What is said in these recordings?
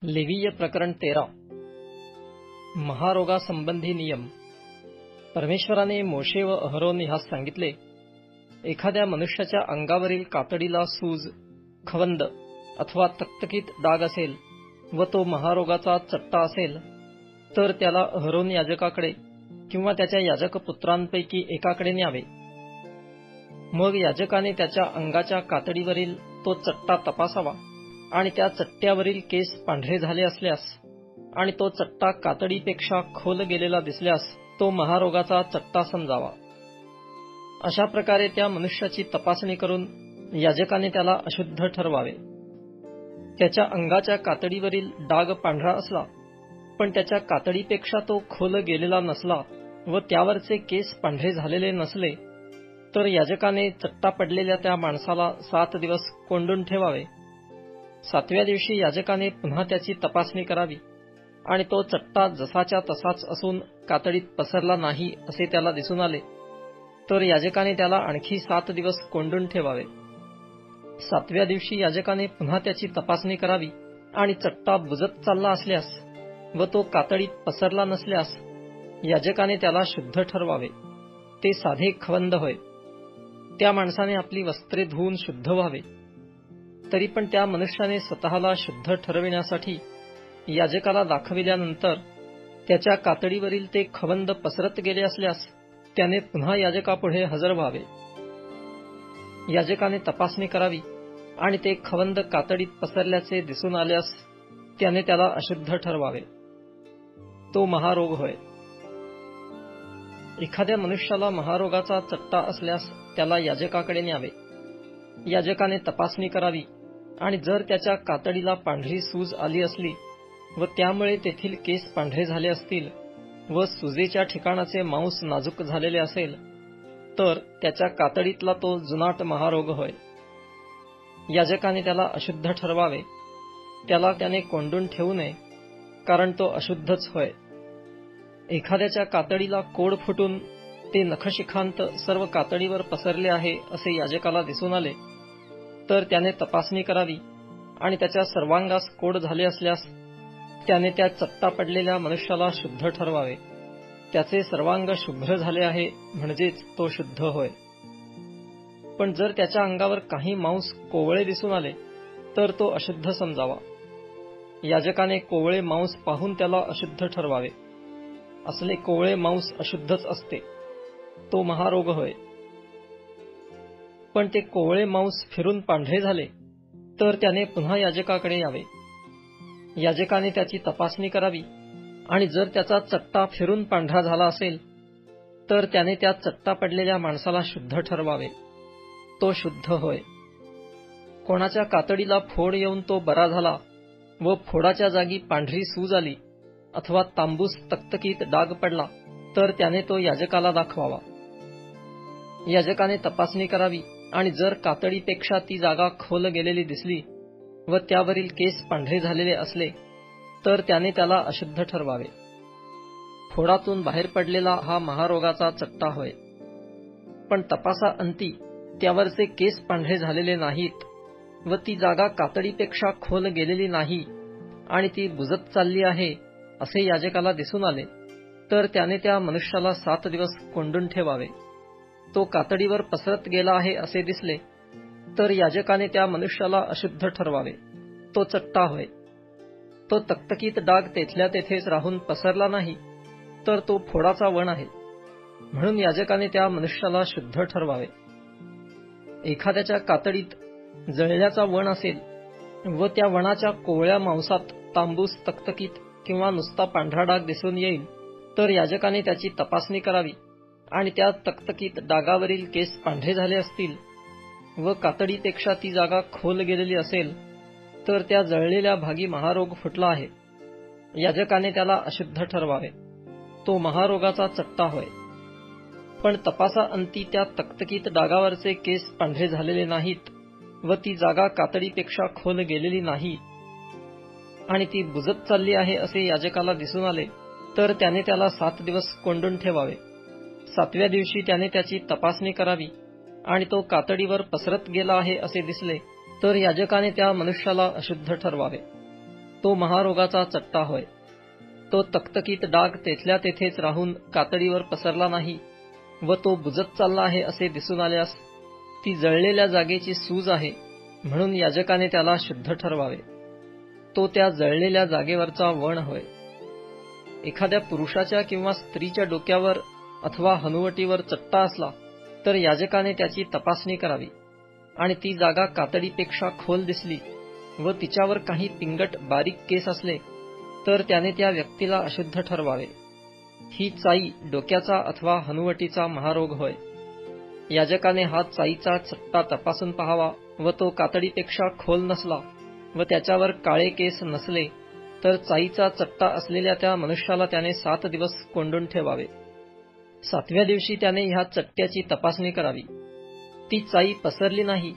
लेवीय प्रकरण 13 महारोगासंबंधी नियम। परमेश्वराने मोशे व अहरोन ह्यास सांगितले, एखाद्या मनुष्याच्या अंगावरील कातडीला सूज, खवंद अथवा तकतकीत डाग असेल व तो महारोगाचा चट्टा असेल, तर त्याला अहरोन याजकाकडे किंवा त्याच्या याजक पुत्रांपैकी एकाकडे न्यावे। मग याजकाने त्याच्या अंगाच्या कातडीवरील तो चट्टा तपासावा आणि त्या चट्ट्यावरील केस पांढरे झाले असल्यास आणि तो चट्टा कातडीपेक्षा खोल गेलेला दिसल्यास तो महारोगाचा चट्टा समजावा। अशा प्रकारे त्या मनुष्याची तपासणी करून याजकाने त्याला अशुद्ध ठरवावे। त्याच्या अंगाच्या कातडीवरील डाग पांढरा असला पण त्याच्या कातडीपेक्षा तो खोल गेलेला नसला व त्यावरचे केस पांढरे झालेले नसले, तर याजकाने चट्टा पडलेल्या त्या माणसाला 7 दिवस कोंडून ठेवावे। 7व्या दिवशी याजकाने पुन्हा त्याची तपासणी करावी आणि तो चट्टा जसाच्या तसाच असून कातडीत पसरला नाही असे त्याला दिसून आले, तर याजकाने त्याला आणखी 7 दिवस कोंडून ठेवावे। 7व्या दिवशी याजकाने पुन्हा त्याची तपासणी करावी आणि चट्टा बुजत चालला असल्यास व तो कातडीत पसरला नसल्यास याजकाने त्याला शुद्ध ठरवावे। ते साधे खवंद होय। त्या माणसाने आपली वस्त्रे धुवून शुद्ध व्हावे। तरी पण त्या मनुष्याने स्वतःला शुद्ध ठरविण्यासाठी याजकाला दाखविल्यानंतर त्याच्या कातडीवरील ते खवंद पसरत गेले असल्यास त्याने पुन्हा याजकापुढे हजर व्हावे। याजकाने तपासणी करावी आणि ते खवंद कातडीत पसरल्याचे दिसून आल्यास त्याने त्याला अशुद्ध ठरवावे। तो महारोग होय। एखाद्या मनुष्याला महारोगाचा चट्टा असल्यास त्याला याजकाकडे न्यावे। याजकाने तपासणी करावी आणि जर त्याच्या कातडीला पांढरी सूज आली असली व त्यामुळे तेथील केस पांढरे झाले असतील व सुजेच्या ठिकाणाचे मांस नाजूक झालेले असेल, तर त्याच्या कातडीतला तो जुनाट महारोग होय। याजकाने त्याला अशुद्ध ठरवावे। त्याला त्याने कोंडून ठेवू नये, कारण तो अशुद्धच होय। एखाद्याच्या कातडीला कोड फुटून ते नखशिखांत सर्व कातडीवर पसरले आहे असे याजकाला दिसून आले, तर त्याने तपासणी करावी आणि त्याच्या सर्वांगास कोड झाले असल्यास त्याने त्या चट्टा पडलेल्या मनुष्याला शुद्ध ठरवावे। त्याचे सर्वांग शुभ्र झाले आहे म्हणजेच तो शुद्ध होय। पण जर त्याच्या अंगावर काही मांस कोवळे दिसून आले तर तो अशुद्ध समजावा। याजकाने कोवळे मांस पाहून त्याला अशुद्ध ठरवावे। असले कोवळे मांस अशुद्धच असते, तो महारोग होय। पण ते कोवळे मांस फिरून पांढरे झाले तर त्याने पुन्हा याजकाकडे यावे। याजकाने त्याची तपासणी करावी आणि जर त्याचा चट्टा फिरून पांढरा झाला असेल तर त्याने त्या चट्टा पडलेल्या माणसाला शुद्ध ठरवावे। तो शुद्ध होय। कोणाच्या कातडीला फोड येऊन तो बरा झाला व फोडाच्या जागी पांढरी सूज आली अथवा तांबूस तकतकीत डाग पडला, तर त्याने तो याजकाला दाखवावा। याजकाने तपासणी करावी आणि जर कातडीपेक्षा ती जागा खोल गेलेली दिसली व त्यावरील केस पांढरे झालेले असले, तर त्याने त्याला अशुद्ध ठरवावे। फोडातून बाहेर पडलेला हा महारोगाचा चट्टा होय। पण तपासाअंती त्यावरचे केस पांढरे झालेले नाहीत व ती जागा कातडीपेक्षा खोल गेलेली नाही आणि ती बुजत चालली आहे असे याजकाला दिसून आले, तर त्याने त्या मनुष्याला 7 दिवस कोंडून ठेवावे। तो कातडीवर पसरत गेला आहे असे दिसले, तर याजकाने त्या मनुष्याला अशुद्ध ठरवावे। तो चट्टा होय। तो तकतकीत डाग तेथल्या तेथेच राहून पसरला नाही, तर तो फोडाचा वण आहे, म्हणून याजकाने त्या मनुष्याला शुद्ध ठरवावे। एखाद्याच्या कातडीत जळल्याचा वण असेल व त्या वणाच्या कोवळ्या मांसात तांबूस तकतकीत किंवा नुसता पांढरा डाग दिसून येईल, तर याजकाने त्याची तपासणी करावी आणि त्या तकतकीत डागावरील केस पांढरे झाले असतील व कातडीपेक्षा ती जागा खोल गेलेली असेल, तर त्या जळलेल्या भागी महारोग फुटला आहे। याजकाने त्याला अशुद्ध ठरवावे। तो महारोगाचा चट्टा होय। पण तपासाअंती त्या तकतकीत डागावरचे केस पांढरे झालेले नाहीत व ती जागा कातडीपेक्षा खोल गेलेली नाही आणि ती बुजत चालली आहे असे याजकाला दिसून आले, तर त्याने त्याला 7 दिवस कोंडून ठेवावे। 7व्या दिवशी त्याने त्याची तपासणी करावी आणि तो कातडीवर पसरत गेला आहे असे दिसले, तर याजकाने त्या मनुष्याला अशुद्ध ठरवावे। तो महारोगाचा चट्टा होय. तो तकतकीत डाग तेथल्या तेथेच राहून कातडीवर पसरला नाही व तो बुजत चालला आहे असे दिसून आल्यास ती जळलेल्या जागेची सूज आहे, म्हणून याजकाने त्याला शुद्ध ठरवावे. तो त्या जळलेल्या जागेवरचा वण होय. एखाद्या पुरुषाच्या किंवा स्त्रीच्या डोक्यावर अथवा हनुवटीवर चट्टा असला तर याजकाने त्याची तपासणी करावी आणि ती जागा कातडीपेक्षा खोल दिसली व तिच्यावर काही पिंगट बारीक केस असले तर त्याने त्या व्यक्तीला अशुद्ध ठरवावे. ही चाई डोक्याचा अथवा हनुवटीचा महारोग होय. याजकाने हा चाईचा चट्टा तपासून पाहावा व तो कातडीपेक्षा खोल नसला व त्याच्यावर काळे केस नसले तर चाईचा चट्टा असलेल्या त्या मनुष्याला त्याने 7 दिवस कोंडून ठेवावे. 7व्या दिवशी त्याने ह्या चट्ट्याची तपासणी करावी. ती चाई पसरली नाही,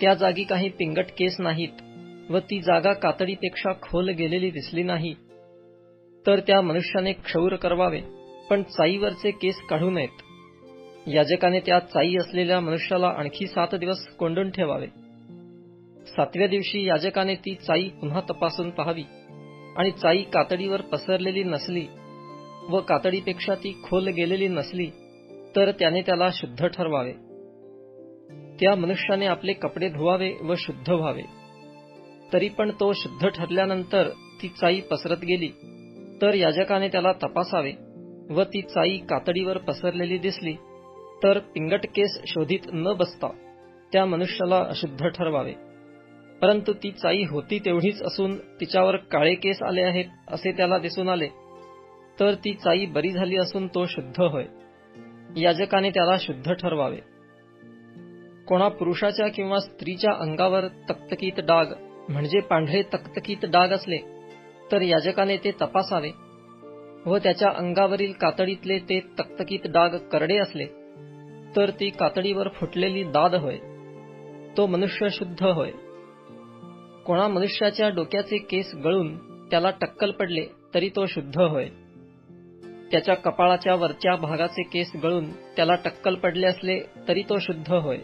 त्या जागी काही पिंगट केस नाहीत व ती जागा कातडीपेक्षा खोल गेलेली दिसली नाही तर त्या मनुष्याने क्षौर करवावे, पण चाईवरचे केस काढू नयेत. याजकाने त्या चाई असलेल्या मनुष्याला आणखी 7 दिवस कोंडून ठेवावे. 7व्या दिवशी याजकाने ती चाई पुन्हा तपासून पाहावी आणि चाई कातडीवर पसरलेली नसली व कातडीपेक्षा ती खोल गेलेली नसली तर त्याने त्याला शुद्ध ठरवावे. त्या मनुष्याने आपले कपडे धुवावे व शुद्ध व्हावे. तरी पण तो शुद्ध ठरल्यानंतर ती चाई पसरत गेली तर याजकाने त्याला तपासावे व ती चाई कातडीवर पसरलेली दिसली तर पिंगट केस शोधित न बसता त्या मनुष्याला अशुद्ध ठरवावे. परंतु ती चाई होती तेवढीच असून तिच्यावर काळे केस आले आहेत असे त्याला दिसून आले तर ती चाई बरी झाली असून तो शुद्ध होय. याजकाने त्याला शुद्ध ठरवावे. कोणा पुरुषाच्या किंवा स्त्रीच्या अंगावर तकतकीत डाग म्हणजे पांढरे तकतकीत डाग असले तर याजकाने ते तपासावे व त्याच्या अंगावरील कातडीतले ते तकतकीत डाग करडे असले तर ती कातडीवर फुटलेली दाद होय. तो मनुष्य शुद्ध होय. कोणा मनुष्याच्या डोक्याचे केस गळून त्याला टक्कल पडले तरी तो शुद्ध होय. त्याच्या कपाळाच्या वरच्या भागाचे केस गळून त्याला टक्कल पडले असले तरी तो शुद्ध होय.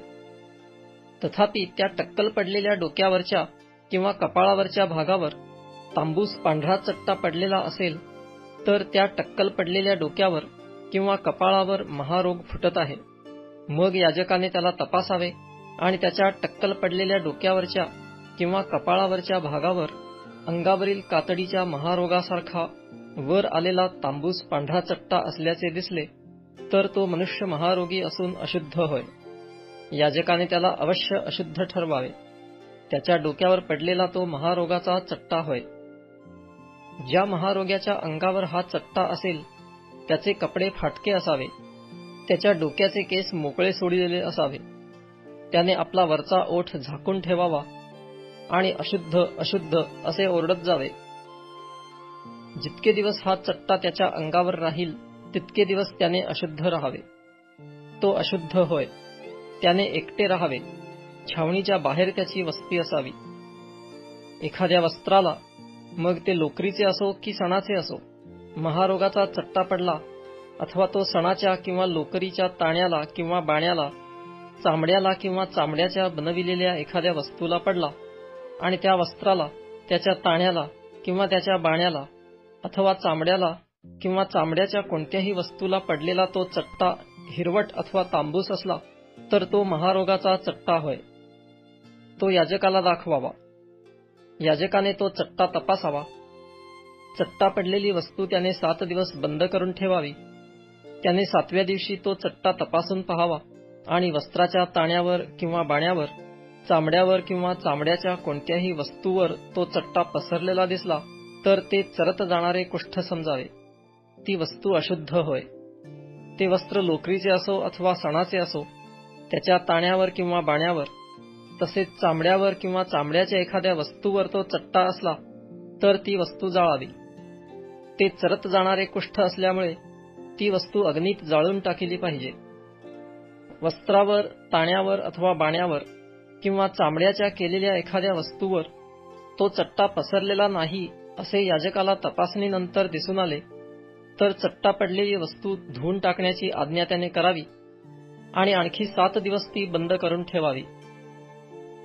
तथापि त्या टक्कल पडलेल्या डोक्यावरच्या किंवा कपाळावरच्या भागावर तांबूस पांढरा चट्टा पडलेला असेल तर त्या टक्कल पडलेल्या डोक्यावर किंवा कपाळावर महारोग फुटत आहे. मग याजकाने त्याला तपासावे आणि त्याच्या टक्कल पडलेल्या डोक्यावरच्या किंवा कपाळावरच्या भागावर अंगावरील कातडीच्या महारोगासारखा वर आलेला तांबूस पांढरा चट्टा असल्याचे दिसले तर तो मनुष्य महारोगी असून अशुद्ध होय. याजकाने त्याला अवश्य अशुद्ध ठरवावे. त्याच्या डोक्यावर पडलेला तो महारोगाचा चट्टा होय. ज्या महारोग्याच्या अंगावर हा चट्टा असेल त्याचे कपडे फाटके असावे, त्याच्या डोक्याचे केस मोकळे सोडलेले असावे, त्याने आपला वरचा ओठ झाकून ठेवावा आणि अशुद्ध अशुद्ध असे ओरडत जावे. जितके दिवस हा चट्टा त्याच्या अंगावर राहील तितके दिवस त्याने अशुद्ध राहावे. तो अशुद्ध होय. त्याने एकटे राहावे. छावणीच्या बाहेर त्याची वस्ती असावी. एखाद्या वस्त्राला, मग ते लोकरीचे असो की सणाचे असो, महारोगाचा चट्टा पडला अथवा तो सणाच्या किंवा लोकरीच्या ताण्याला किंवा बाण्याला, चामड्याला किंवा चामड्याच्या बनविलेल्या एखाद्या वस्तूला पडला आणि त्या वस्त्राला, त्याच्या ताण्याला किंवा त्याच्या बाण्याला अथवा चामड्याला किंवा चामड्याच्या कोणत्याही वस्तूला पडलेला तो चट्टा हिरवट अथवा तांबूस असला तर तो महारोगाचा चट्टा होय. तो याजकाला दाखवावा. याजकाने तो चट्टा तपासावा. चट्टा पडलेली वस्तू त्याने 7 दिवस बंद करून ठेवावी. त्याने 7व्या दिवशी तो चट्टा तपासून पाहावा आणि वस्त्राच्या ताण्यावर किंवा बाण्यावर, चामड्यावर किंवा चामड्याच्या कोणत्याही वस्तूवर तो चट्टा पसरलेला दिसला तर ते चरत जाणारे कुष्ठ समजावे. ती वस्तू अशुद्ध होय. ते वस्त्र लोकरीचे असो अथवा सणाचे असो, त्याच्या ताण्यावर किंवा बाण्यावर, तसेच चामड्यावर किंवा चामड्याच्या एखाद्या वस्तूवर तो चट्टा असला तर ती वस्तू जाळावी. ते चरत जाणारे कुष्ठ असल्यामुळे ती वस्तू अग्नीत जाळून टाकली पाहिजे. वस्त्रावर, ताण्यावर अथवा बाण्यावर किंवा चामड्याच्या केलेल्या एखाद्या वस्तूवर तो चट्टा पसरलेला नाही असे याजकाला तपासणीनंतर दिसून आले तर चट्टा पडलेली वस्तू धुवून टाकण्याची आज्ञा त्याने करावी आणि आणखी 7 दिवस ती बंद करून ठेवावी.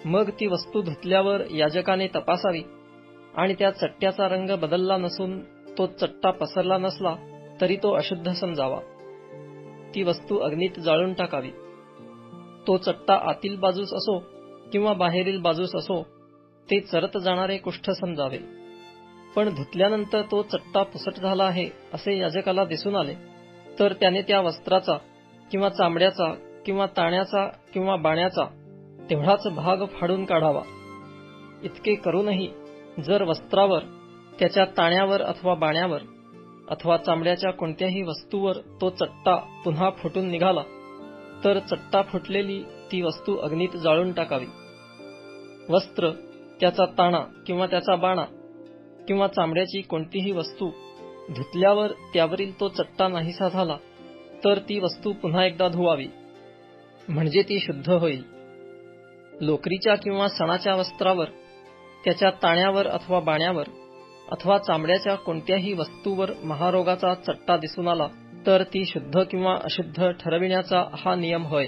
मग ती वस्तू धुतल्यावर याजकाने तपासावी आणि त्या चट्ट्याचा रंग बदलला नसून तो चट्टा पसरला नसला तरी तो अशुद्ध समजावा. ती वस्तू अग्नीत जाळून टाकावी. तो चट्टा आतील बाजूस असो किंवा बाहेरील बाजूस असो, ते चरत जाणारे कुष्ठ समजावे. पण धुतल्यानंतर तो चट्टा पुसट झाला आहे असे याजकाला दिसून आले, तर त्याने त्या वस्त्राचा किंवा चामड्याचा किंवा ताण्याचा किंवा बाण्याचा तेवढाच भाग फाडून काढावा. इतके करूनही जर वस्त्रावर, त्याच्या ताण्यावर अथवा बाण्यावर अथवा चामड्याच्या कोणत्याही वस्तूवर तो चट्टा पुन्हा फुटून निघाला, तर चट्टा फुटलेली ती वस्तू अग्नीत जाळून टाकावी. वस्त्र, त्याचा ताणा किंवा त्याचा बाणा किंवा चामड्याची कोणतीही वस्तू धुतल्यावर त्यावरील तो चट्टा नाहीसा झाला, तर ती वस्तू पुन्हा एकदा धुवावी, म्हणजे ती शुद्ध होईल. लोकरीच्या किंवा सणाच्या वस्त्रावर, त्याच्या ताण्यावर अथवा बाण्यावर अथवा चामड्याच्या कोणत्याही वस्तूवर महारोगाचा चट्टा दिसून आला, तर ती शुद्ध किंवा अशुद्ध ठरविण्याचा हा नियम होय.